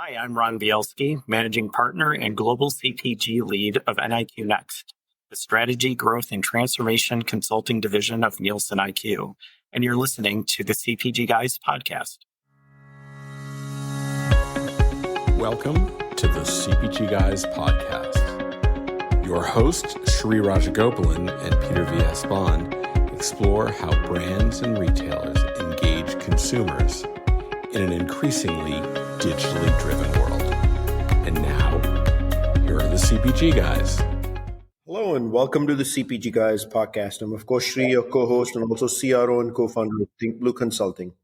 Hi, I'm Ron Bielski, Managing Partner and Global CPG Lead of NielsenIQ Next, the Strategy, Growth, and Transformation Consulting Division of NielsenIQ, and you're listening to the CPGGUYS podcast. Welcome to the CPGGUYS podcast. Your hosts, Sri Rajagopalan and Peter V.S. Bond, explore how brands and retailers engage consumers in an increasingly digitally driven world. And now, here are the CPG guys. Hello and welcome to the CPGGUYS podcast. I'm of course Sri, your co-host and also CRO and co-founder of Think Blue Consulting,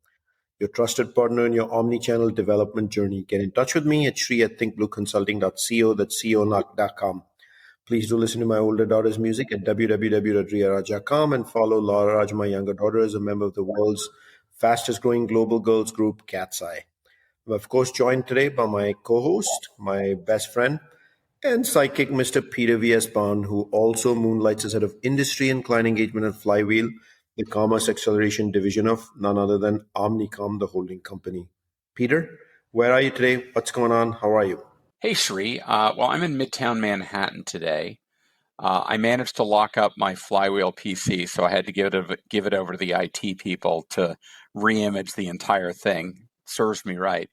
your trusted partner in your omni-channel development journey. Get in touch with me at sri@thinkblueconsulting.co, that's co.com. Please do listen to my older daughter's music at www.riyaraj.com and follow Laura Raj, my younger daughter, as a member of the world's fastest growing global girls group, Cat's Eye. I'm of course joined today by my co-host, my best friend, and psychic Mr. Peter V.S. Bond, who also moonlights as head of industry and client engagement at Flywheel, the commerce acceleration division of none other than Omnicom, the holding company. Peter, where are you today? What's going on? How are you? Hey, Sri. Well, I'm in Midtown Manhattan today. I managed to lock up my Flywheel PC, so I had to give it over to the IT people to re-image the entire thing. Serves me right.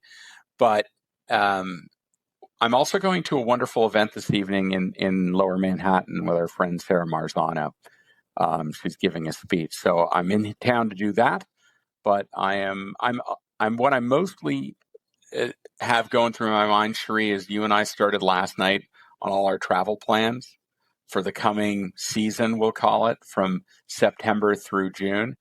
But I'm also going to a wonderful event this evening in Lower Manhattan with our friend Sarah Marzano. She's giving a speech, so I'm in town to do that. But I'm what I mostly have going through my mind, Sri, is you and I started last night on all our travel plans for the coming season, we'll call it, from September through June.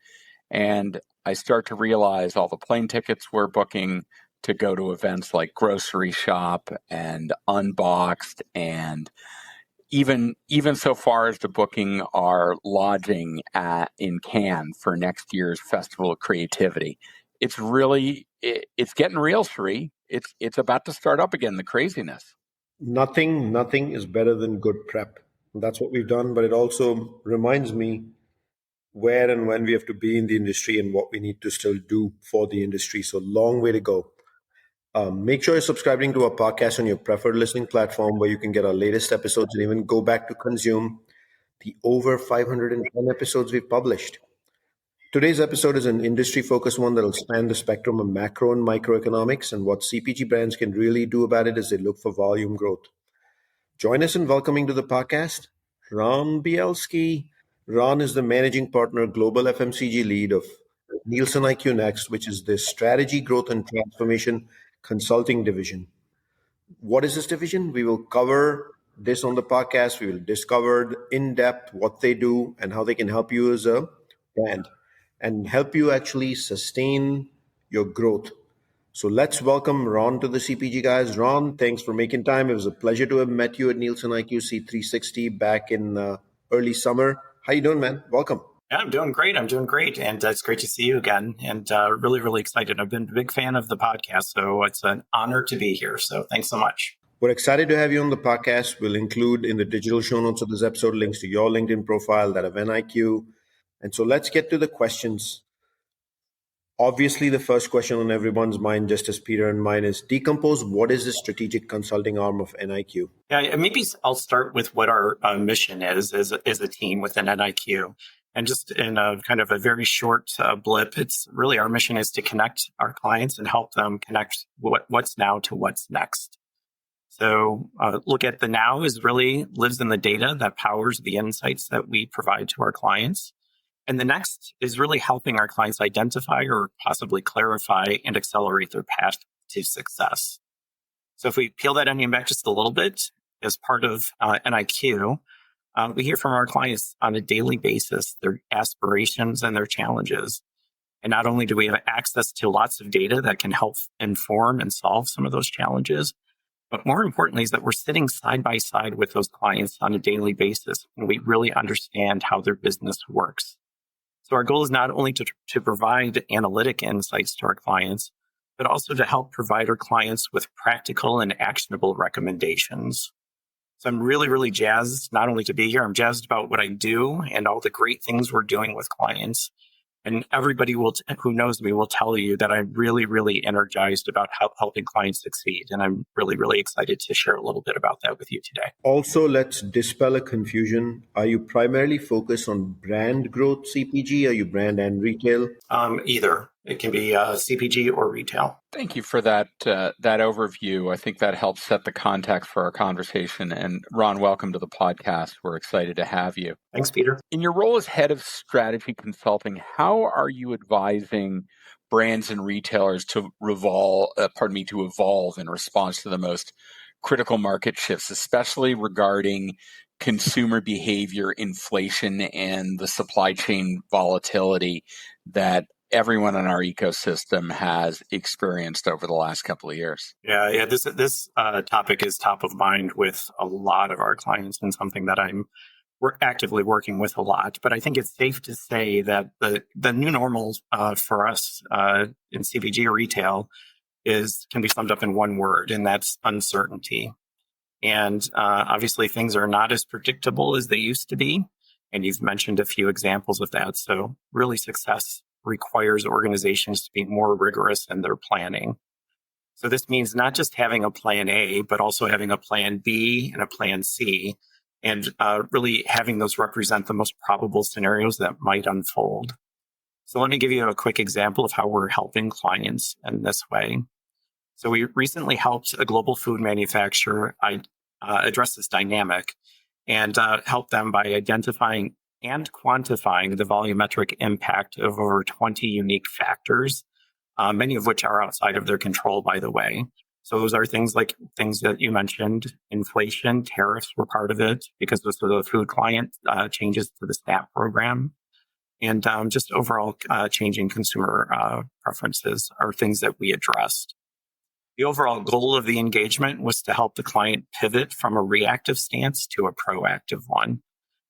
And I start to realize all the plane tickets we're booking to go to events like Grocery Shop and Unboxed, and even so far as to booking our lodging in Cannes for next year's Festival of Creativity. It's getting real, Sri. It's about to start up again, the craziness. Nothing is better than good prep. That's what we've done, but it also reminds me where and when we have to be in the industry and what we need to still do for the industry. So long way to go. Make sure you're subscribing to our podcast on your preferred listening platform where you can get our latest episodes and even go back to consume the over 510 episodes we've published. Today's episode is an industry-focused one that will span the spectrum of macro and microeconomics and what CPG brands can really do about it as they look for volume growth. Join us in welcoming to the podcast, Ron Bielski. Ron is the managing partner, global FMCG lead of NielsenIQ Next, which is the strategy, growth, and transformation consulting division. What is this division? We will cover this on the podcast. We will discover in depth what they do and how they can help you as a brand and help you actually sustain your growth. So let's welcome Ron to the CPG guys. Ron, thanks for making time. It was a pleasure to have met you at NielsenIQ C360 back in early summer. How you doing, man? Welcome. Yeah, I'm doing great. And it's great to see you again. And really, really excited. I've been a big fan of the podcast, so it's an honor to be here. So thanks so much. We're excited to have you on the podcast. We'll include in the digital show notes of this episode links to your LinkedIn profile, that of NIQ. And so let's get to the questions. Obviously, the first question on everyone's mind, just as Peter and mine, is Decompose. What is the strategic consulting arm of NIQ? Yeah, maybe I'll start with what our mission is as a team within NIQ. And just in a kind of a very short blip, it's really our mission is to connect our clients and help them connect what's now to what's next. So look at the now is really lives in the data that powers the insights that we provide to our clients. And the next is really helping our clients identify or possibly clarify and accelerate their path to success. So if we peel that onion back just a little bit, as part of NIQ, we hear from our clients on a daily basis, their aspirations and their challenges. And not only do we have access to lots of data that can help inform and solve some of those challenges, but more importantly is that we're sitting side by side with those clients on a daily basis, and we really understand how their business works. So our goal is not only to provide analytic insights to our clients, but also to help provide our clients with practical and actionable recommendations. So I'm really, really jazzed not only to be here, I'm jazzed about what I do and all the great things we're doing with clients. And everybody who knows me will tell you that I'm really, really energized about helping clients succeed. And I'm really, really excited to share a little bit about that with you today. Also, let's dispel a confusion. Are you primarily focused on brand growth CPG? Are you brand and retail? Either. It can be CPG or retail. Thank you for that overview. I think that helps set the context for our conversation. And Ron, welcome to the podcast. We're excited to have you. Thanks, Peter. In your role as head of strategy consulting, how are you advising brands and retailers to evolve in response to the most critical market shifts, especially regarding consumer behavior, inflation, and the supply chain volatility that everyone in our ecosystem has experienced over the last couple of years? Yeah. This topic is top of mind with a lot of our clients, and something that we're actively working with a lot. But I think it's safe to say that the new normal for us in CPG or retail can be summed up in one word, and that's uncertainty. And obviously, things are not as predictable as they used to be. And you've mentioned a few examples of that. So really, success requires organizations to be more rigorous in their planning. So this means not just having a plan A, but also having a plan B and a plan C, and really having those represent the most probable scenarios that might unfold. So let me give you a quick example of how we're helping clients in this way. So we recently helped a global food manufacturer address this dynamic, and help them by identifying and quantifying the volumetric impact of over 20 unique factors, many of which are outside of their control, by the way. So those are things that you mentioned. Inflation, tariffs were part of it because this was a food client, changes to the SNAP program, and just overall changing consumer preferences are things that we addressed. The overall goal of the engagement was to help the client pivot from a reactive stance to a proactive one.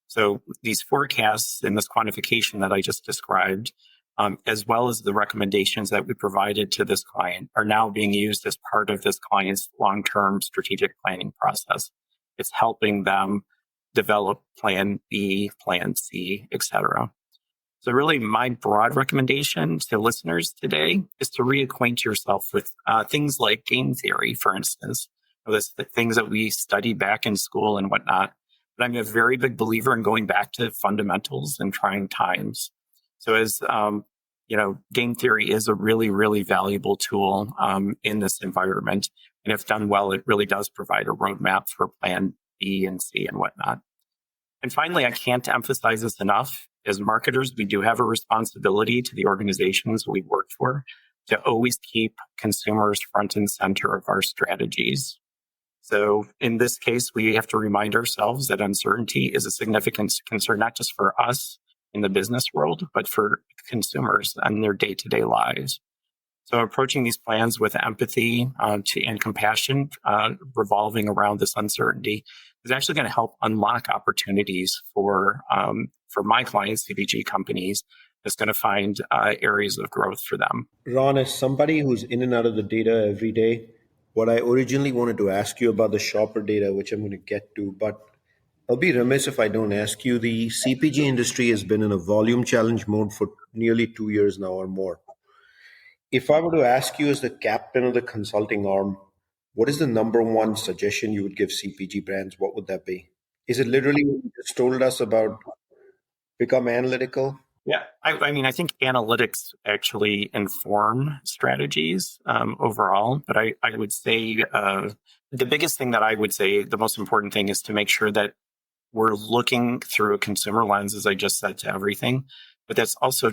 So these forecasts and this quantification that I just described, as well as the recommendations that we provided to this client, are now being used as part of this client's long-term strategic planning process. It's helping them develop plan B, plan C, etc. So really, my broad recommendation to listeners today is to reacquaint yourself with things like game theory, for instance. That's the things that we study back in school and whatnot. But I'm a very big believer in going back to fundamentals and trying times. So as game theory is a really, really valuable tool in this environment. And if done well, it really does provide a roadmap for plan B and C and whatnot. And finally, I can't emphasize this enough. As marketers, we do have a responsibility to the organizations we work for to always keep consumers front and center of our strategies. So in this case, we have to remind ourselves that uncertainty is a significant concern, not just for us in the business world, but for consumers and their day-to-day lives. So approaching these plans with empathy and compassion, revolving around this uncertainty, is actually going to help unlock opportunities for my clients, CPG companies. That's going to find areas of growth for them. Ron, as somebody who's in and out of the data every day, what I originally wanted to ask you about the shopper data, which I'm going to get to, but I'll be remiss if I don't ask you. The CPG industry has been in a volume challenge mode for nearly 2 years now or more. If I were to ask you as the captain of the consulting arm, what is the number one suggestion you would give CPG brands? What would that be? Is it literally what you just told us about become analytical? Yeah, I think analytics actually inform strategies overall. But I would say the biggest thing that I would say, the most important thing is to make sure that we're looking through a consumer lens, as I just said, to everything. But that's also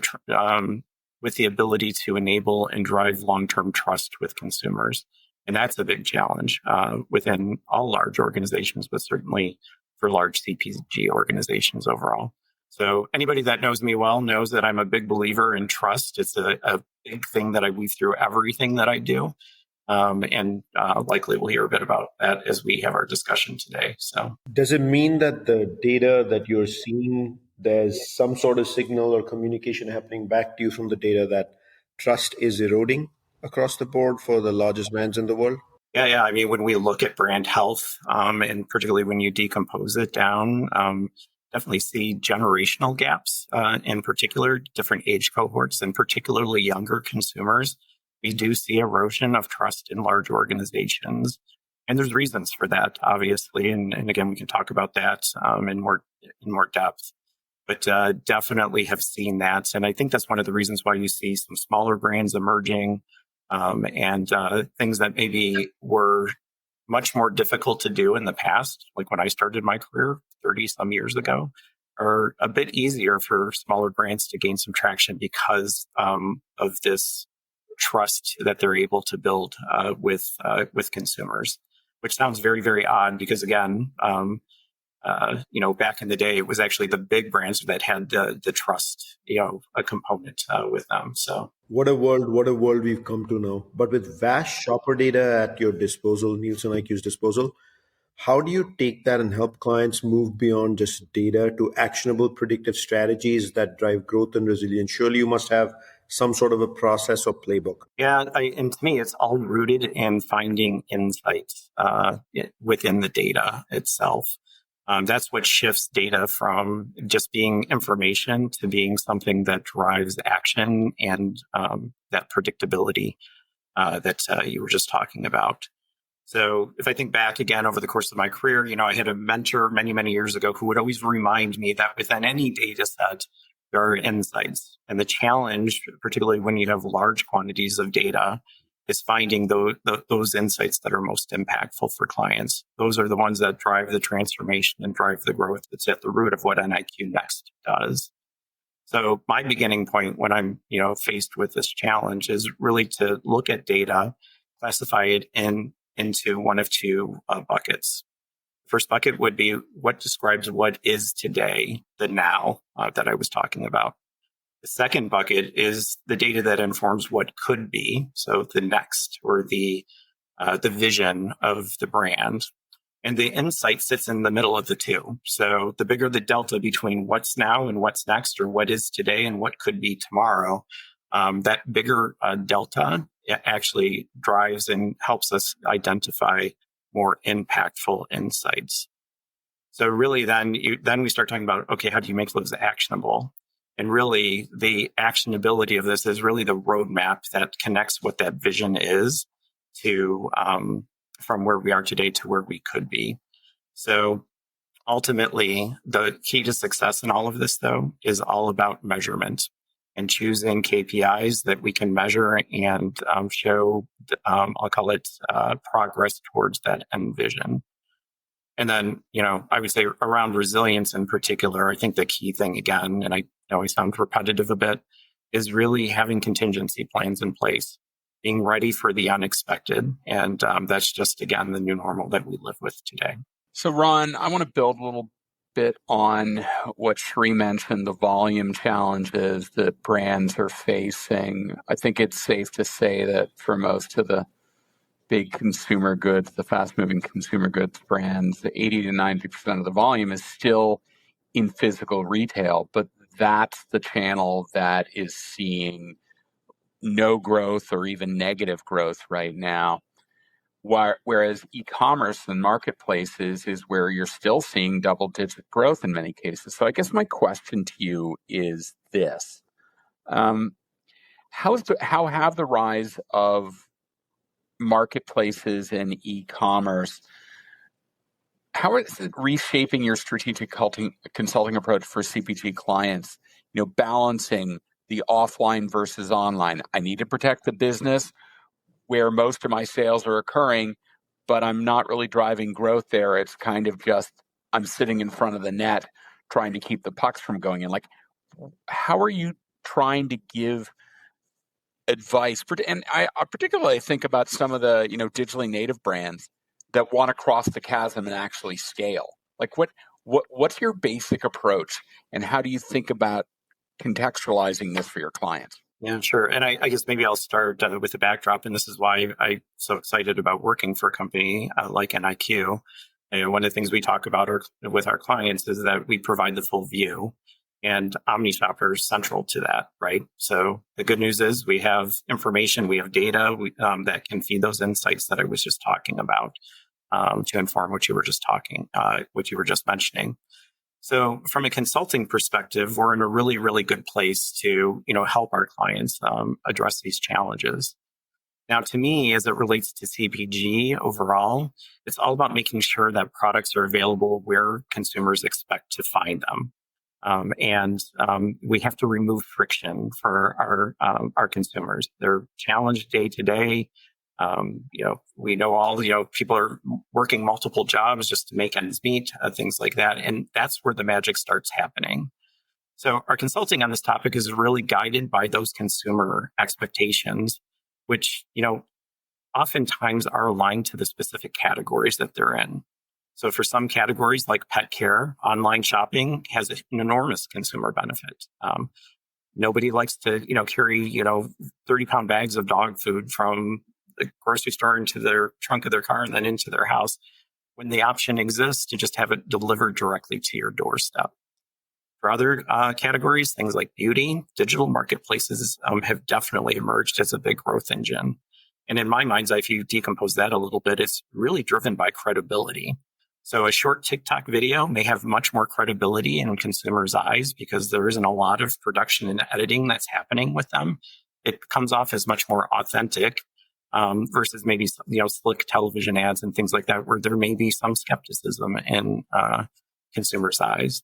with the ability to enable and drive long-term trust with consumers. And that's a big challenge within all large organizations, but certainly for large CPG organizations overall. So anybody that knows me well knows that I'm a big believer in trust. It's a big thing that I weave through everything that I do. And likely we'll hear a bit about that as we have our discussion today. So, does it mean that the data that you're seeing, there's some sort of signal or communication happening back to you from the data that trust is eroding across the board for the largest brands in the world? Yeah. I mean, when we look at brand health, and particularly when you decompose it down, definitely see generational gaps, in particular, different age cohorts, and particularly younger consumers. We do see erosion of trust in large organizations. And there's reasons for that, obviously. And again, we can talk about that in more depth. But definitely have seen that. And I think that's one of the reasons why you see some smaller brands emerging and things that maybe were much more difficult to do in the past, like when I started my career 30 some years ago, are a bit easier for smaller brands to gain some traction because of this trust that they're able to build with consumers, which sounds very, very odd because, again, back in the day, it was actually the big brands that had the trust, a component with them. So what a world we've come to now. But with vast shopper data at your disposal, NielsenIQ's disposal, how do you take that and help clients move beyond just data to actionable predictive strategies that drive growth and resilience? Surely you must have some sort of a process or playbook. Yeah, and to me, it's all rooted in finding insights within the data itself. That's what shifts data from just being information to being something that drives action and that predictability that you were just talking about. So if I think back again over the course of my career, I had a mentor many, many years ago who would always remind me that within any data set, there are insights. And the challenge, particularly when you have large quantities of data, is finding those insights that are most impactful for clients. Those are the ones that drive the transformation and drive the growth that's at the root of what NIQ Next does. So my beginning point when I'm, faced with this challenge is really to look at data, classify it into one of two buckets. The first bucket would be what describes what is today, the now that I was talking about. The second bucket is the data that informs what could be, so the next or the vision of the brand. And the insight sits in the middle of the two. So the bigger the delta between what's now and what's next, or what is today and what could be tomorrow, that bigger delta actually drives and helps us identify more impactful insights. So really then we start talking about, okay, how do you make those actionable? And really, the actionability of this is really the roadmap that connects what that vision is to from where we are today to where we could be. So ultimately, the key to success in all of this, though, is all about measurement and choosing KPIs that we can measure and show, I'll call it progress towards that end vision. And then, I would say around resilience in particular, I think the key thing again, and I know I sound repetitive a bit, is really having contingency plans in place, being ready for the unexpected. And that's just, again, the new normal that we live with today. So, Ron, I want to build a little bit on what Sri mentioned, the volume challenges that brands are facing. I think it's safe to say that for most of the big consumer goods, the fast-moving consumer goods brands, the 80 to 90% of the volume is still in physical retail, but that's the channel that is seeing no growth or even negative growth right now. Whereas e-commerce and marketplaces is where you're still seeing double-digit growth in many cases. So I guess my question to you is this. How have the rise of marketplaces and e-commerce, how is it reshaping your strategic consulting approach for CPG clients, balancing the offline versus online? I need to protect the business where most of my sales are occurring, but I'm not really driving growth there. It's kind of just, I'm sitting in front of the net trying to keep the pucks from going in. Like, how are you trying to give advice? And I particularly think about some of the, digitally native brands that want to cross the chasm and actually scale. Like what's your basic approach and how do you think about contextualizing this for your clients? Yeah, sure. And I guess maybe I'll start with the backdrop. And this is why I'm so excited about working for a company like NIQ. And one of the things we talk about with our clients is that we provide the full view. And OmniShopper is central to that, right? So the good news is we have information, we have data that can feed those insights that I was just talking about to inform what you were just mentioning. So from a consulting perspective, we're in a really, really good place to, help our clients address these challenges. Now, to me, as it relates to CPG overall, it's all about making sure that products are available where consumers expect to find them. And we have to remove friction for our consumers. They're challenged day to day. We know all, people are working multiple jobs just to make ends meet, things like that. And that's where the magic starts happening. So our consulting on this topic is really guided by those consumer expectations, which, oftentimes are aligned to the specific categories that they're in. So for some categories like pet care, online shopping has an enormous consumer benefit. Nobody likes to, carry, 30-pound bags of dog food from the grocery store into their trunk of their car and then into their house when the option exists to just have it delivered directly to your doorstep. For other categories, things like beauty, digital marketplaces have definitely emerged as a big growth engine. And in my mind's eye, if you decompose that a little bit, it's really driven by credibility. So a short TikTok video may have much more credibility in consumers' eyes because there isn't a lot of production and editing that's happening with them. It comes off as much more authentic versus maybe, slick television ads and things like that, where there may be some skepticism in consumers' eyes.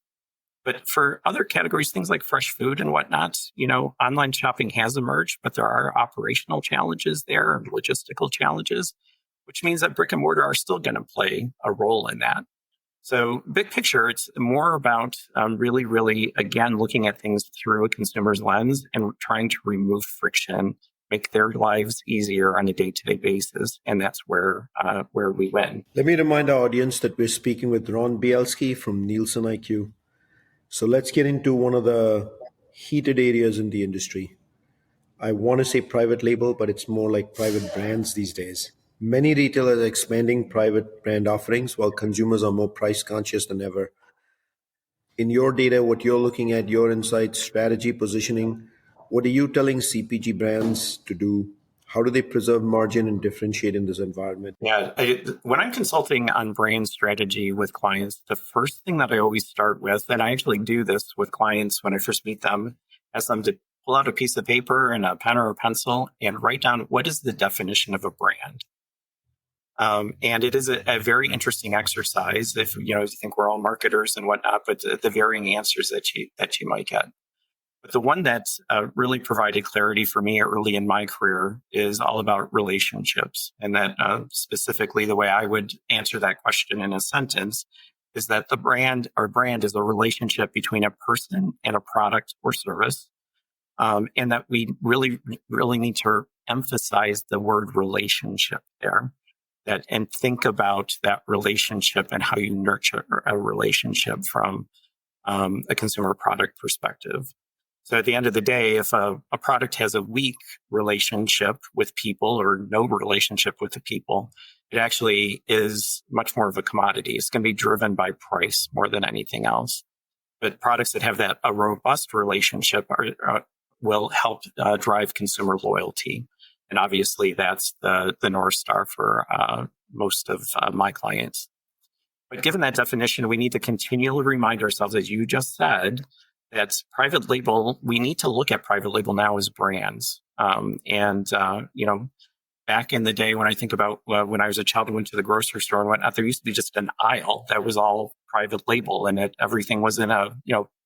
But for other categories, things like fresh food and whatnot, online shopping has emerged, but there are operational challenges there and logistical challenges, which means that brick and mortar are still going to play a role in that. So big picture, it's more about really, really, again, looking at things through a consumer's lens and trying to remove friction, make their lives easier on a day-to-day basis. And that's where we win. Let me remind our audience that we're speaking with Ron Bielski from NielsenIQ. So let's get into one of the heated areas in the industry. I want to say private label, but it's more like private brands these days. Many retailers are expanding private brand offerings while consumers are more price conscious than ever. In your data, what you're looking at, your insights, strategy, positioning, what are you telling CPG brands to do? How do they preserve margin and differentiate in this environment? Yeah, when I'm consulting on brand strategy with clients, the first thing that I always start with, and I actually do this with clients when I first meet them, ask them to pull out a piece of paper and a pen or a pencil and write down what is the definition of a brand. And it is a very interesting exercise if you think we're all marketers and whatnot, but the varying answers that you might get. But the one that really provided clarity for me early in my career is all about relationships. And that specifically the way I would answer that question in a sentence is that our brand is a relationship between a person and a product or service. And that we really, really need to emphasize the word relationship there. And think about that relationship and how you nurture a relationship from a consumer product perspective. So at the end of the day, if a product has a weak relationship with people or no relationship with the people, it actually is much more of a commodity. It's going to be driven by price more than anything else. But products that have a robust relationship will help drive consumer loyalty. And obviously, that's the North Star for most of my clients. But given that definition, we need to continually remind ourselves, as you just said, that private label, we need to look at private label now as brands. Back in the day when I think about when I was a child and went to the grocery store and whatnot, there used to be just an aisle that was all private label and everything was in a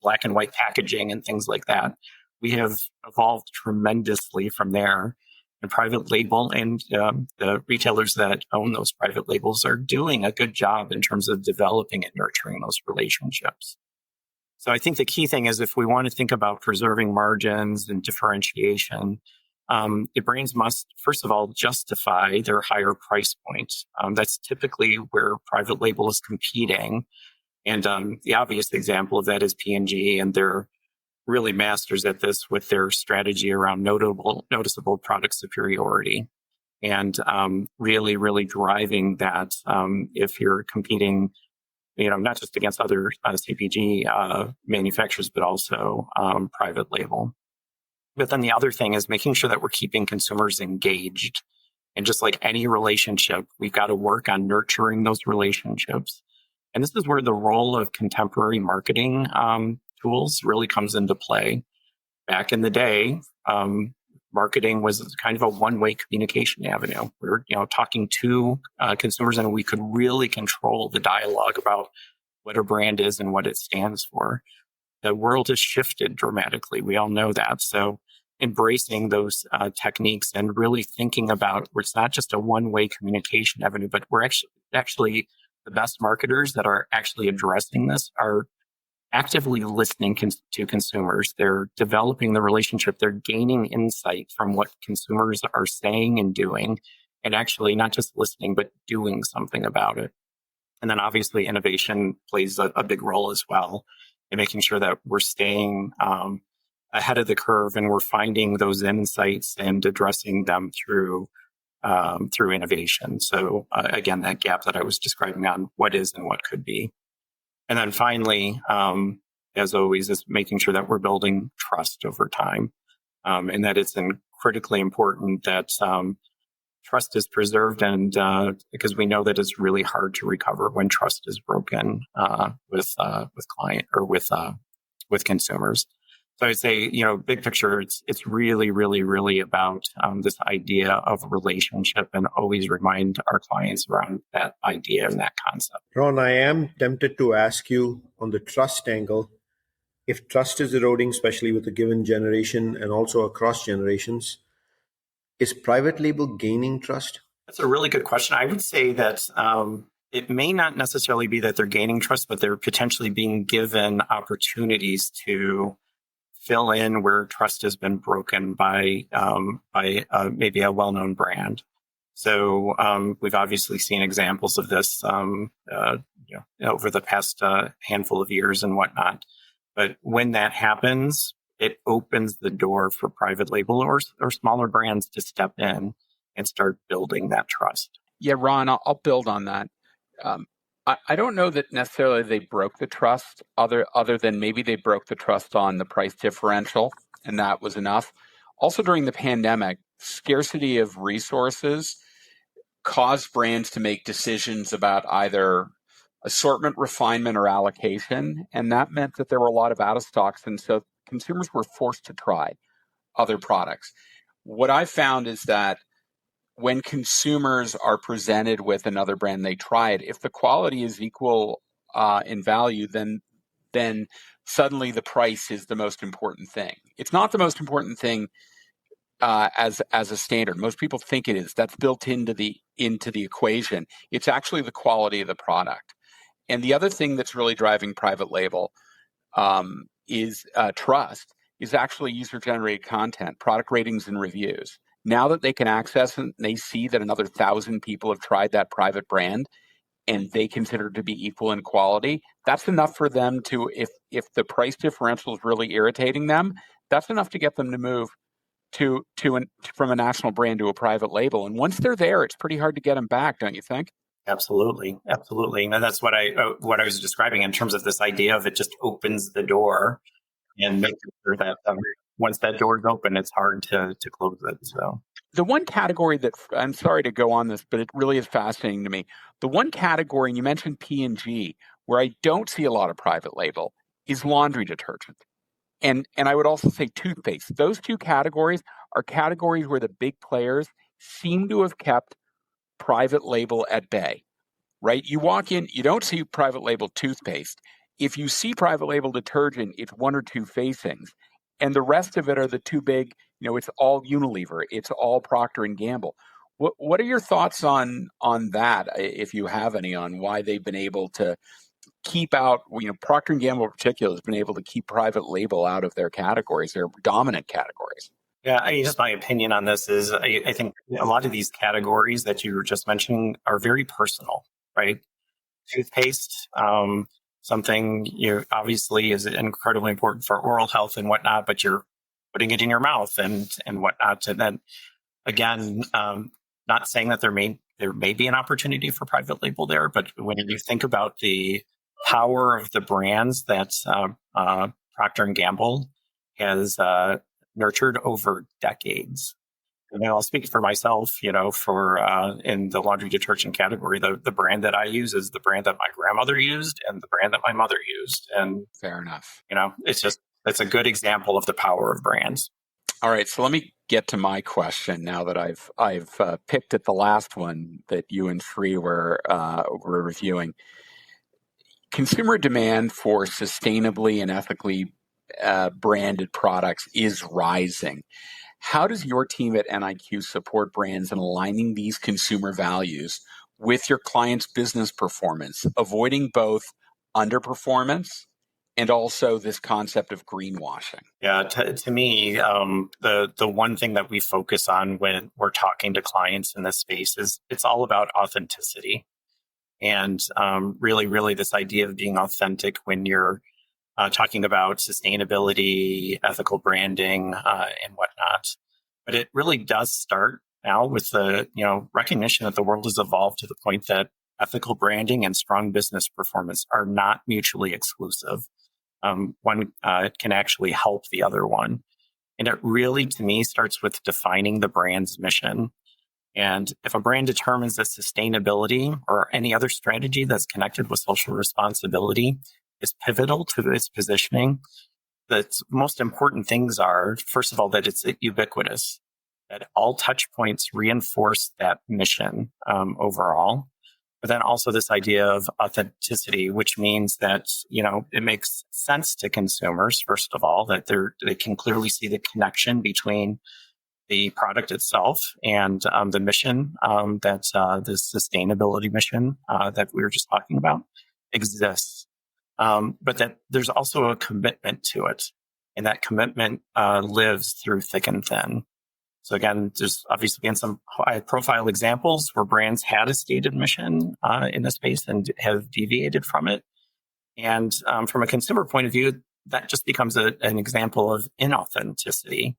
black and white packaging and things like that. We have evolved tremendously from there. And private label and the retailers that own those private labels are doing a good job in terms of developing and nurturing those relationships. So I think the key thing is if we want to think about preserving margins and differentiation, the brands must, first of all, justify their higher price point. That's typically where private label is competing. And the obvious example of that is P&G, and they're really masters at this with their strategy around noticeable product superiority. And really, really driving that if you're competing not just against other CPG manufacturers, but also private label. But then the other thing is making sure that we're keeping consumers engaged. And just like any relationship, we've got to work on nurturing those relationships And this is where the role of contemporary marketing tools really comes into play. Back in the day, marketing was kind of a one-way communication avenue. We were, talking to consumers, and we could really control the dialogue about what a brand is and what it stands for. The world has shifted dramatically. We all know that. So embracing those techniques and really thinking about where it's not just a one-way communication avenue, but we're actually the best marketers that are actually addressing this are actively listening to consumers. They're developing the relationship. They're gaining insight from what consumers are saying and doing, and actually not just listening, but doing something about it. And then obviously innovation plays a big role as well in making sure that we're staying ahead of the curve and we're finding those insights and addressing them through innovation. So again, that gap that I was describing on what is and what could be. And then finally, as always, is making sure that we're building trust over time, and that it's critically important that trust is preserved, and because we know that it's really hard to recover when trust is broken with client or with consumers. So I'd say, big picture, it's really, really, really about this idea of relationship, and always remind our clients around that idea and that concept. Ron, I am tempted to ask you on the trust angle, if trust is eroding, especially with a given generation and also across generations, is private label gaining trust? That's a really good question. I would say that it may not necessarily be that they're gaining trust, but they're potentially being given opportunities to fill in where trust has been broken by maybe a well-known brand. So we've obviously seen examples of this over the past handful of years and whatnot. But when that happens, it opens the door for private label or smaller brands to step in and start building that trust. Yeah, Ron, I'll build on that. I don't know that necessarily they broke the trust, other than maybe they broke the trust on the price differential, and that was enough. Also, during the pandemic, scarcity of resources caused brands to make decisions about either assortment refinement or allocation, and that meant that there were a lot of out of stocks, and so consumers were forced to try other products. What I found is that when consumers are presented with another brand, they try it. If the quality is equal in value, then suddenly the price is the most important thing. It's not the most important thing as a standard. Most people think it is. That's built into the equation. It's actually the quality of the product. And the other thing that's really driving private label is trust. Is actually user-generated content, product ratings, and reviews. Now that they can access and they see that another 1,000 people have tried that private brand and they consider it to be equal in quality, that's enough for them to, if the price differential is really irritating them, that's enough to get them to move from a national brand to a private label. And once they're there, it's pretty hard to get them back, don't you think? Absolutely. And that's what I was describing in terms of this idea of it just opens the door and making sure that once that door is open, it's hard to close it. So the one category that, I'm sorry to go on this, but it really is fascinating to me. The one category, and you mentioned P&G, where I don't see a lot of private label, is laundry detergent. And I would also say toothpaste. Those two categories are categories where the big players seem to have kept private label at bay, right? You walk in, you don't see private label toothpaste. If you see private label detergent, it's one or two facings. And the rest of it are the too big, it's all Unilever, it's all Procter & Gamble. What are your thoughts on that, if you have any, on why they've been able to keep out, Procter & Gamble in particular has been able to keep private label out of their categories, their dominant categories? Yeah, just my opinion on this is I think a lot of these categories that you were just mentioning are very personal, right? Toothpaste, something obviously is incredibly important for oral health and whatnot, but you're putting it in your mouth and whatnot. And then again, not saying that there may be an opportunity for private label there, but when you think about the power of the brands that Procter & Gamble has nurtured over decades, And I'll speak for myself, for in the laundry detergent category, the brand that I use is the brand that my grandmother used and the brand that my mother used. And, Fair enough. it's a good example of the power of brands. All right, so let me get to my question now that I've picked at the last one that you and Sri were reviewing. Consumer demand for sustainably and ethically branded products is rising. How does your team at NIQ support brands in aligning these consumer values with your client's business performance, avoiding both underperformance and also this concept of greenwashing? Yeah, to me, the one thing that we focus on when we're talking to clients in this space is it's all about authenticity. And really this idea of being authentic when you're talking about sustainability, ethical branding, and whatnot. But it really does start now with the recognition that the world has evolved to the point that ethical branding and strong business performance are not mutually exclusive. One can actually help the other one. And it really, to me, starts with defining the brand's mission. And if a brand determines that sustainability or any other strategy that's connected with social responsibility is pivotal to its positioning, the most important things are, first of all, that it's ubiquitous, that all touch points reinforce that mission overall. But then also this idea of authenticity, which means that, it makes sense to consumers, first of all, that they can clearly see the connection between the product itself and the mission that the sustainability mission that we were just talking about exists. But that there's also a commitment to it. And that commitment lives through thick and thin. So again, there's obviously been some high profile examples where brands had a stated mission in the space and have deviated from it. And from a consumer point of view, that just becomes an example of inauthenticity.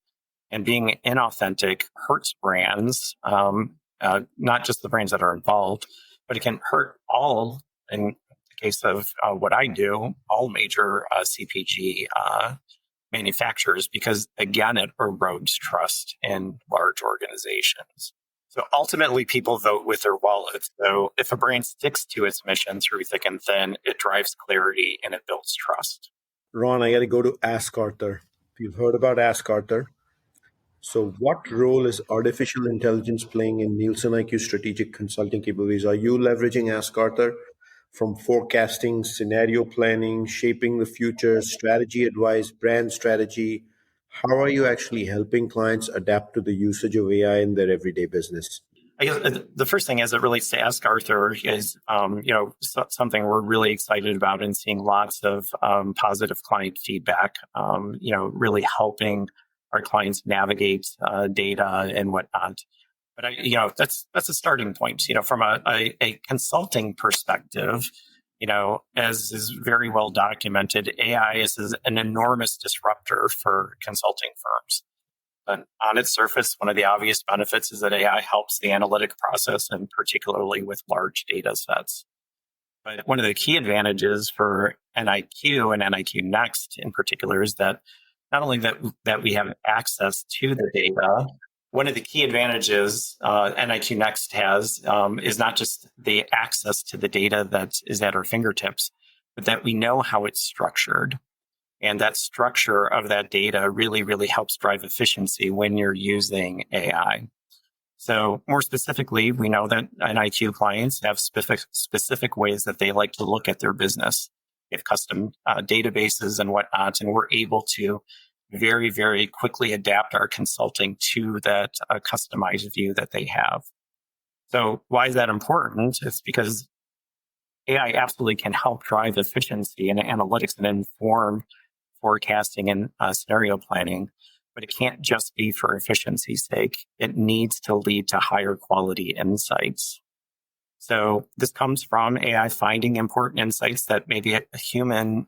And being inauthentic hurts brands, not just the brands that are involved, but it can hurt all, in the case of what I do, all major CPG manufacturers, because again, it erodes trust in large organizations. So ultimately, people vote with their wallets. So if a brand sticks to its mission through thick and thin, it drives clarity and it builds trust. Ron, I got to go to Ask Arthur. If you've heard about Ask Arthur. So what role is artificial intelligence playing in NielsenIQ strategic consulting capabilities? Are you leveraging Ask Arthur from forecasting, scenario planning, shaping the future, strategy advice, brand strategy? How are you actually helping clients adapt to the usage of AI in their everyday business? I guess the first thing as it relates to Ask Arthur is, something we're really excited about and seeing lots of positive client feedback, really helping our clients navigate data and whatnot. But that's a starting point. From a consulting perspective, as is very well documented, AI is an enormous disruptor for consulting firms. But on its surface, one of the obvious benefits is that AI helps the analytic process, and particularly with large data sets. But one of the key advantages for NIQ and NIQ Next in particular is that not only that we have access to the data, one of the key advantages NIQ Next has is not just the access to the data that is at our fingertips, but that we know how it's structured. And that structure of that data really, really helps drive efficiency when you're using AI. So more specifically, we know that NIQ clients have specific ways that they like to look at their business. They have custom databases and whatnot, and we're able to very, very quickly adapt our consulting to that customized view that they have. So why is that important? It's because AI absolutely can help drive efficiency in analytics and inform forecasting and scenario planning, but it can't just be for efficiency's sake. It needs to lead to higher quality insights. So this comes from AI finding important insights that maybe a human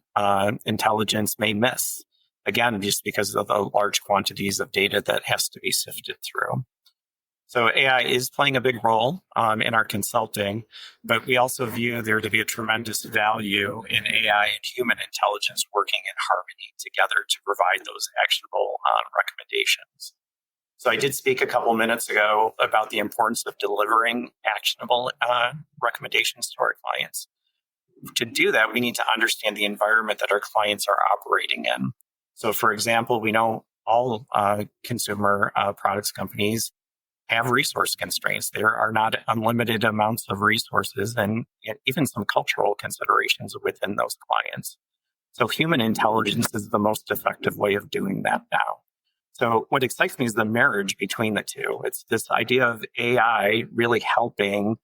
intelligence may miss. Again, just because of the large quantities of data that has to be sifted through. So AI is playing a big role in our consulting, but we also view there to be a tremendous value in AI and human intelligence working in harmony together to provide those actionable recommendations. So I did speak a couple minutes ago about the importance of delivering actionable recommendations to our clients. To do that, we need to understand the environment that our clients are operating in. So, for example, we know all consumer products companies have resource constraints. There are not unlimited amounts of resources and even some cultural considerations within those clients. So human intelligence is the most effective way of doing that now. So what excites me is the marriage between the two. It's this idea of AI really helping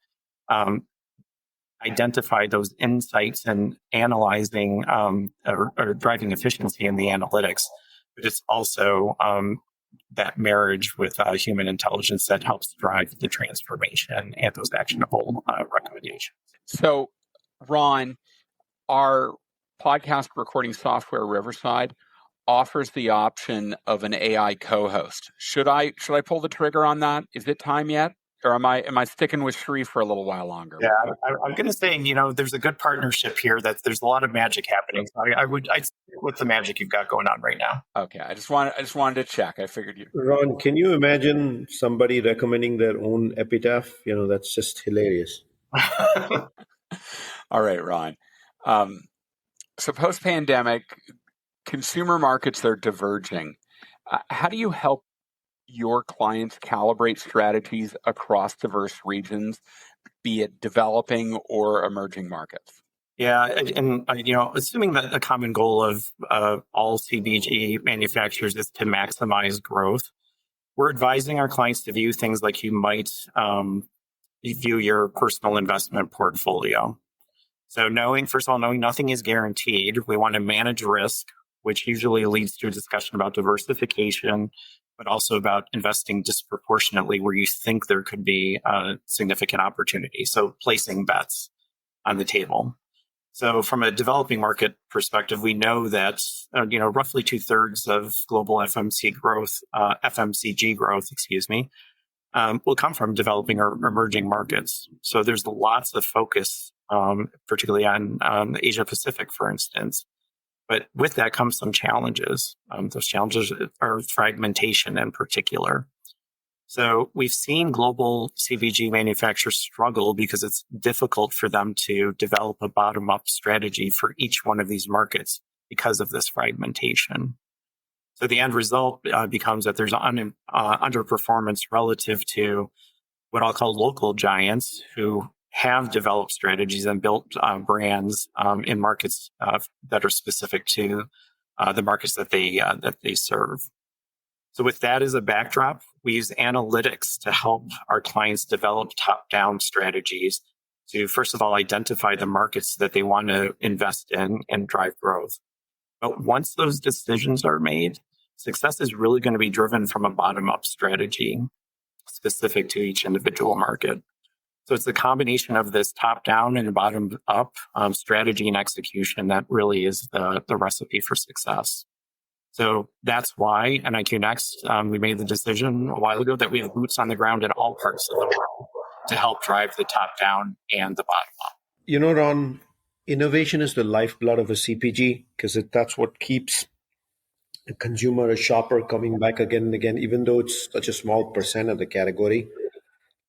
identify those insights and analyzing or driving efficiency in the analytics. But it's also that marriage with human intelligence that helps drive the transformation and those actionable recommendations. So, Ron, our podcast recording software, Riverside, offers the option of an AI co-host. Should I pull the trigger on that? Is it time yet? Or am I sticking with Sri for a little while longer? Yeah, I'm going to say, there's a good partnership here. That there's a lot of magic happening. So I'd stick with the magic you've got going on right now. Okay, I just wanted to check. I figured you. Ron, can you imagine somebody recommending their own epitaph? That's just hilarious. All right, Ron. So post-pandemic, consumer markets are diverging. How do you help your clients calibrate strategies across diverse regions, be it developing or emerging markets? Yeah, and assuming that the common goal of all CPG manufacturers is to maximize growth, we're advising our clients to view things like you might view your personal investment portfolio. So knowing nothing is guaranteed, we want to manage risk, which usually leads to a discussion about diversification, but also about investing disproportionately where you think there could be a significant opportunity. So placing bets on the table. So from a developing market perspective, we know that roughly 2/3 of global FMCG growth, will come from developing or emerging markets. So there's lots of focus, particularly on Asia Pacific, for instance. But with that comes some challenges. Those challenges are fragmentation in particular. So we've seen global CPG manufacturers struggle because it's difficult for them to develop a bottom-up strategy for each one of these markets because of this fragmentation. So the end result becomes that there's underperformance relative to what I'll call local giants who have developed strategies and built brands in markets that are specific to the markets that they serve. So with that as a backdrop, we use analytics to help our clients develop top-down strategies to, first of all, identify the markets that they want to invest in and drive growth. But once those decisions are made, success is really going to be driven from a bottom-up strategy specific to each individual market. So it's the combination of this top-down and bottom-up strategy and execution that really is the recipe for success. So that's why at NielsenIQ Next, we made the decision a while ago that we have boots on the ground in all parts of the world to help drive the top-down and the bottom-up. Ron, innovation is the lifeblood of a CPG because that's what keeps a consumer, a shopper coming back again and again, even though it's such a small percent of the category.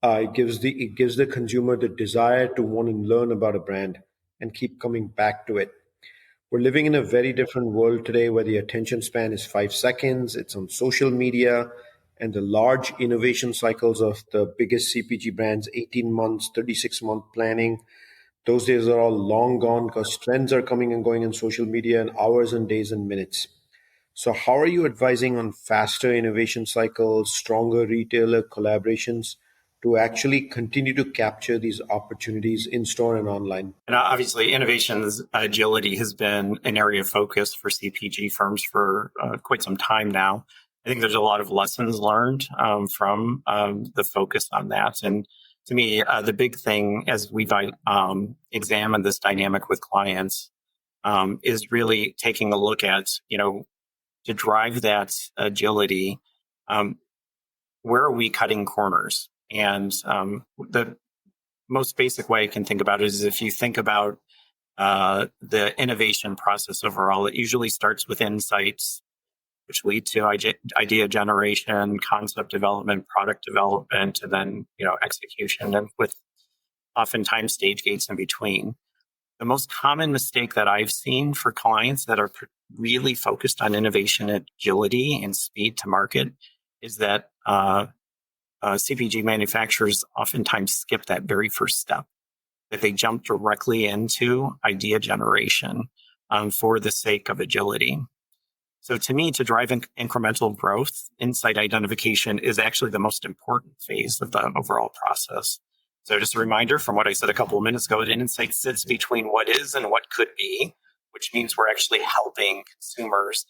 It gives the consumer the desire to want to learn about a brand and keep coming back to it. We're living in a very different world today where the attention span is 5 seconds. It's on social media, and the large innovation cycles of the biggest CPG brands, 18 months, 36-month planning. Those days are all long gone because trends are coming and going in social media in hours and days and minutes. So how are you advising on faster innovation cycles, stronger retailer collaborations to actually continue to capture these opportunities in store and online? And obviously, innovation's agility has been an area of focus for CPG firms for quite some time now. I think there's a lot of lessons learned from the focus on that. And to me, the big thing as we've examined this dynamic with clients is really taking a look at, to drive that agility, where are we cutting corners? And the most basic way I can think about it is if you think about the innovation process overall, it usually starts with insights, which lead to idea generation, concept development, product development, and then execution, and with oftentimes stage gates in between. The most common mistake that I've seen for clients that are really focused on innovation, agility, and speed to market is that CPG manufacturers oftentimes skip that very first step, that they jump directly into idea generation for the sake of agility. So to me, to drive incremental growth, insight identification is actually the most important phase of the overall process. So just a reminder from what I said a couple of minutes ago, that insight sits between what is and what could be, which means we're actually helping consumers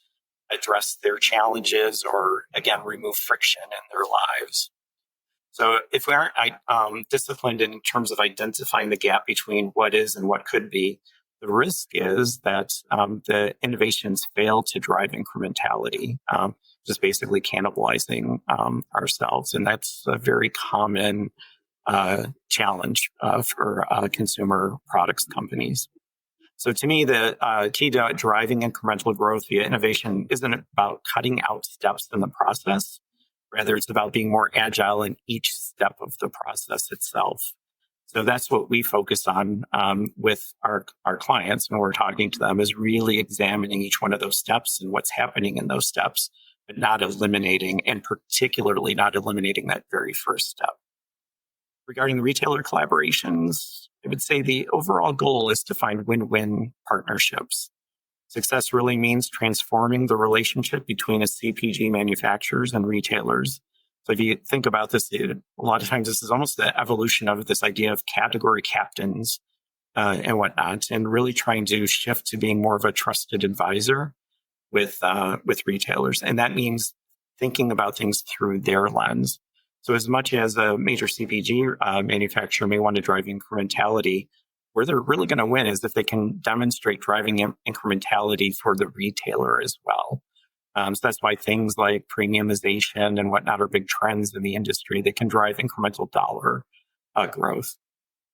address their challenges or, again, remove friction in their lives. So if we aren't disciplined in terms of identifying the gap between what is and what could be, the risk is that the innovations fail to drive incrementality, just basically cannibalizing ourselves. And that's a very common challenge for consumer products companies. So to me, the key to driving incremental growth via innovation isn't about cutting out steps in the process. Rather, it's about being more agile in each step of the process itself. So that's what we focus on with our clients when we're talking to them, is really examining each one of those steps and what's happening in those steps, but not eliminating, and particularly not eliminating that very first step. Regarding retailer collaborations, I would say the overall goal is to find win-win partnerships. Success really means transforming the relationship between a CPG manufacturers and retailers. So if you think about this, a lot of times this is almost the evolution of this idea of category captains and whatnot, and really trying to shift to being more of a trusted advisor with retailers. And that means thinking about things through their lens. So as much as a major CPG manufacturer may want to drive incrementality, where they're really going to win is if they can demonstrate driving incrementality for the retailer as well. So that's why things like premiumization and whatnot are big trends in the industry. They can drive incremental dollar growth.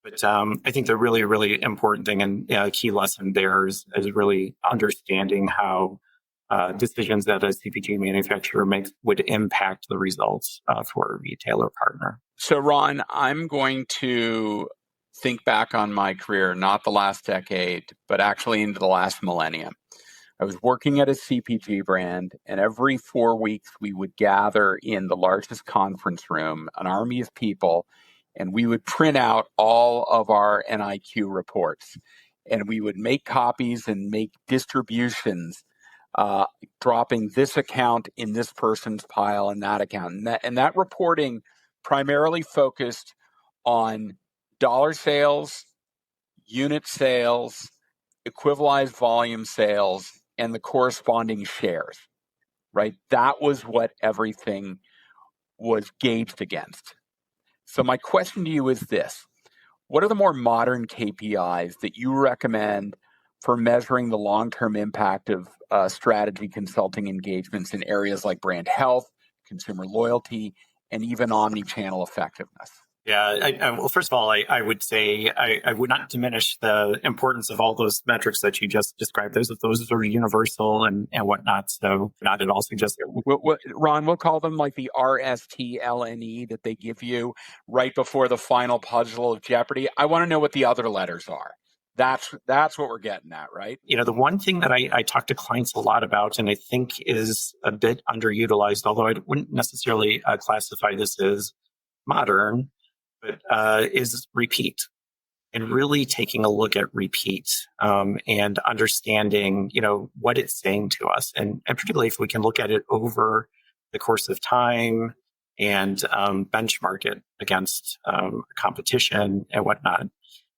But I think the really, really important thing and key lesson there is really understanding how decisions that a CPG manufacturer makes would impact the results for a retailer partner. So, Ron, I'm going to think back on my career, not the last decade, but actually into the last millennium. I was working at a CPG brand, and every 4 weeks we would gather in the largest conference room, an army of people, and we would print out all of our NIQ reports. And we would make copies and make distributions, dropping this account in this person's pile and that account. And that reporting primarily focused on dollar sales, unit sales, equivalized volume sales, and the corresponding shares, right? That was what everything was gauged against. So my question to you is this: what are the more modern KPIs that you recommend for measuring the long-term impact of strategy consulting engagements in areas like brand health, consumer loyalty, and even omni-channel effectiveness? Yeah, well, first of all, I would say I would not diminish the importance of all those metrics that you just described. Those are universal and whatnot, so not at all suggest. Ron, we'll call them like the RSTLNE that they give you right before the final puzzle of Jeopardy. I want to know what the other letters are. That's what we're getting at, right? The one thing that I talk to clients a lot about, and I think is a bit underutilized, although I wouldn't necessarily classify this as modern, but is repeat, and really taking a look at repeat and understanding, what it's saying to us. And particularly if we can look at it over the course of time and benchmark it against competition and whatnot.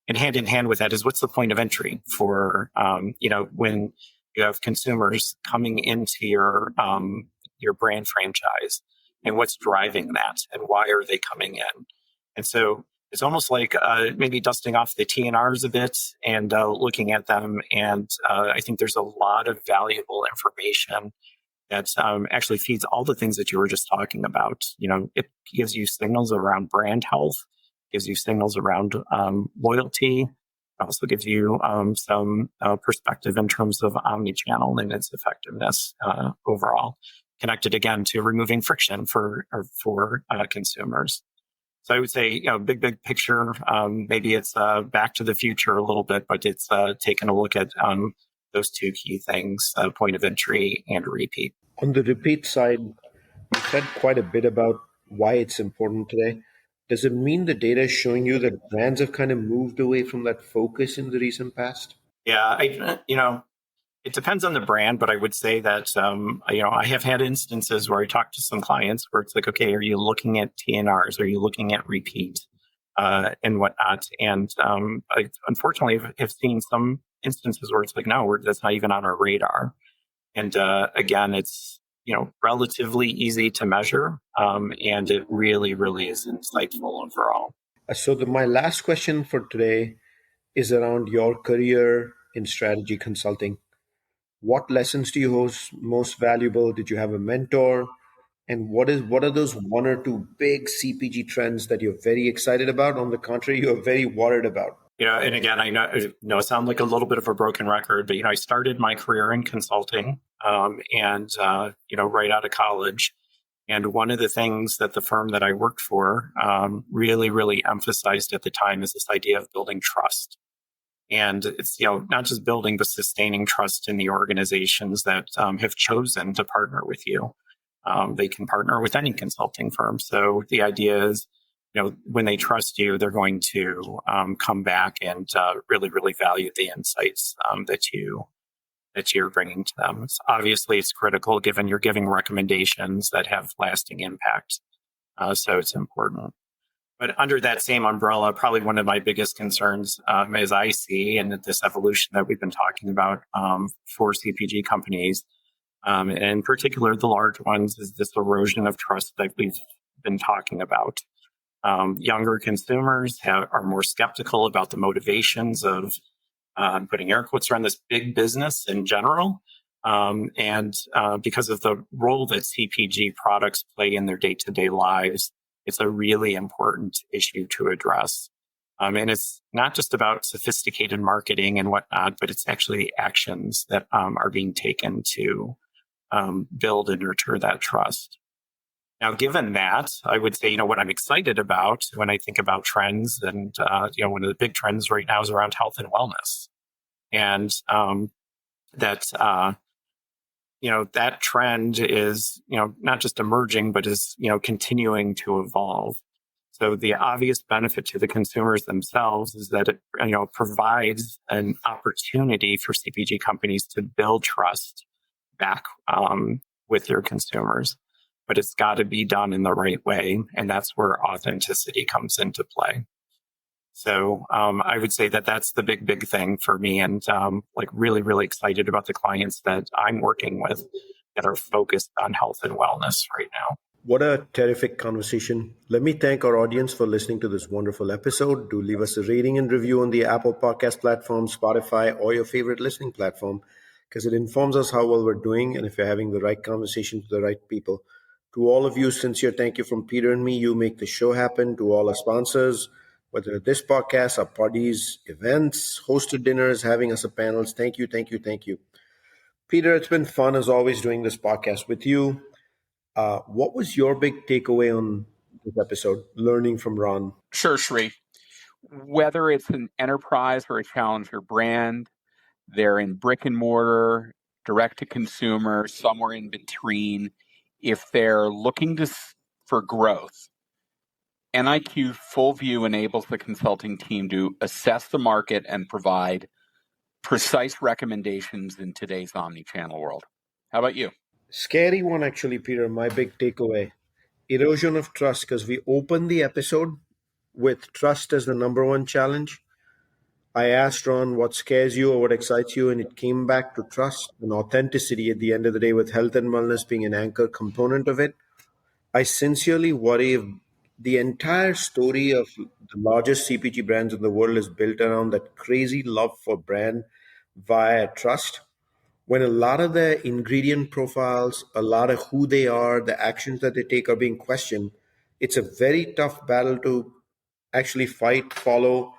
And hand in hand with that is, what's the point of entry for, when you have consumers coming into your brand franchise, and what's driving that, and why are they coming in? And so it's almost like maybe dusting off the TNRs a bit and looking at them. And I think there's a lot of valuable information that actually feeds all the things that you were just talking about. It gives you signals around brand health, gives you signals around loyalty, also gives you some perspective in terms of omnichannel and its effectiveness overall, connected again to removing friction for consumers. So I would say, big picture, maybe it's back to the future a little bit, but it's taking a look at those two key things, point of entry and repeat. On the repeat side, you said quite a bit about why it's important today. Does it mean the data is showing you that brands have kind of moved away from that focus in the recent past? Yeah, it depends on the brand, but I would say that, I have had instances where I talk to some clients where it's like, okay, are you looking at TNRs? Are you looking at repeat and whatnot? And I unfortunately have seen some instances where it's like, no, that's not even on our radar. And again, it's, relatively easy to measure. And it really, really is insightful overall. So my last question for today is around your career in strategy consulting. What lessons do you hold most valuable? Did you have a mentor? And what are those one or two big CPG trends that you're very excited about? On the contrary, you're very worried about? And again, I know I sound like a little bit of a broken record, but, I started my career in consulting right out of college. And one of the things that the firm that I worked for really, really emphasized at the time is this idea of building trust. And it's, not just building, but sustaining trust in the organizations that have chosen to partner with you. They can partner with any consulting firm. So the idea is, when they trust you, they're going to come back and really, really value the insights that you're bringing to them. Obviously, it's critical given you're giving recommendations that have lasting impact. So it's important. But under that same umbrella, probably one of my biggest concerns, as I see, and this evolution that we've been talking about for CPG companies, and in particular the large ones, is this erosion of trust that we've been talking about. Younger consumers are more skeptical about the motivations of putting air quotes around this big business in general. And because of the role that CPG products play in their day-to-day lives, it's a really important issue to address. And it's not just about sophisticated marketing and whatnot, but it's actually the actions that are being taken to build and nurture that trust. Now, given that, I would say, what I'm excited about when I think about trends, and, one of the big trends right now is around health and wellness. And that trend is, not just emerging, but is, continuing to evolve. So the obvious benefit to the consumers themselves is that it, provides an opportunity for CPG companies to build trust back with their consumers. But it's got to be done in the right way. And that's where authenticity comes into play. So I would say that that's the big thing for me, and really, really excited about the clients that I'm working with that are focused on health and wellness right now. What a terrific conversation. Let me thank our audience for listening to this wonderful episode. Do leave us a rating and review on the Apple Podcast platform, Spotify, or your favorite listening platform, because it informs us how well we're doing and if you're having the right conversation with the right people. To all of you, sincere thank you from Peter and me. You make the show happen. To all our sponsors, whether this podcast, our parties, events, hosted dinners, having us at panels, thank you. Peter, it's been fun as always doing this podcast with you. What was your big takeaway on this episode, learning from Ron? Sure, Sri. Whether it's an enterprise or a challenger brand, they're in brick and mortar, direct to consumer, somewhere in between. If they're looking for growth, NIQ Full View enables the consulting team to assess the market and provide precise recommendations in today's omnichannel world. How about you? Scary one, actually, Peter. My big takeaway, erosion of trust, because we opened the episode with trust as the number one challenge. I asked Ron what scares you or what excites you, and it came back to trust and authenticity at the end of the day, with health and wellness being an anchor component of it. I sincerely worry if the entire story of the largest CPG brands in the world is built around that crazy love for brand via trust, when a lot of their ingredient profiles, a lot of who they are, the actions that they take are being questioned. It's a very tough battle to actually fight, follow,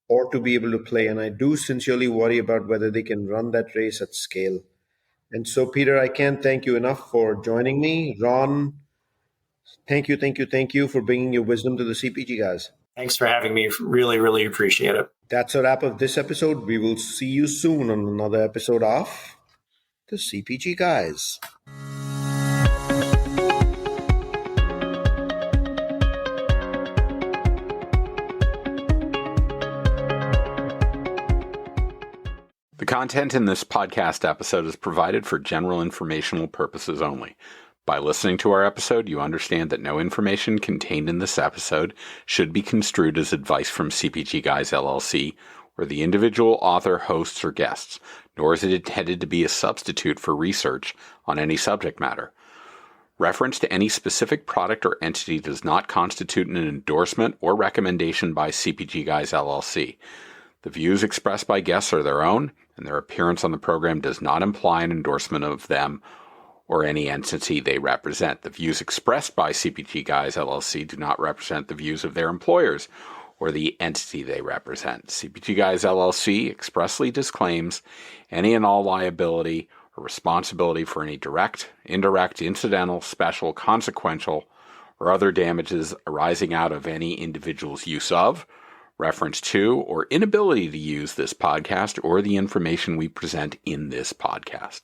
or to be able to play. And I do sincerely worry about whether they can run that race at scale. And so, Peter, I can't thank you enough for joining me. Ron, thank you for bringing your wisdom to the CPG guys. Thanks for having me. Really, really appreciate it. That's a wrap of this episode. We will see you soon on another episode of the CPG Guys. The content in this podcast episode is provided for general informational purposes only. By listening to our episode, you understand that no information contained in this episode should be construed as advice from CPG Guys LLC or the individual author, hosts, or guests, nor is it intended to be a substitute for research on any subject matter. Reference to any specific product or entity does not constitute an endorsement or recommendation by CPG Guys LLC. The views expressed by guests are their own, and their appearance on the program does not imply an endorsement of them or any entity they represent. The views expressed by CPG Guys LLC do not represent the views of their employers or the entity they represent. CPG Guys LLC expressly disclaims any and all liability or responsibility for any direct, indirect, incidental, special, consequential, or other damages arising out of any individual's use of, reference to, or inability to use this podcast or the information we present in this podcast.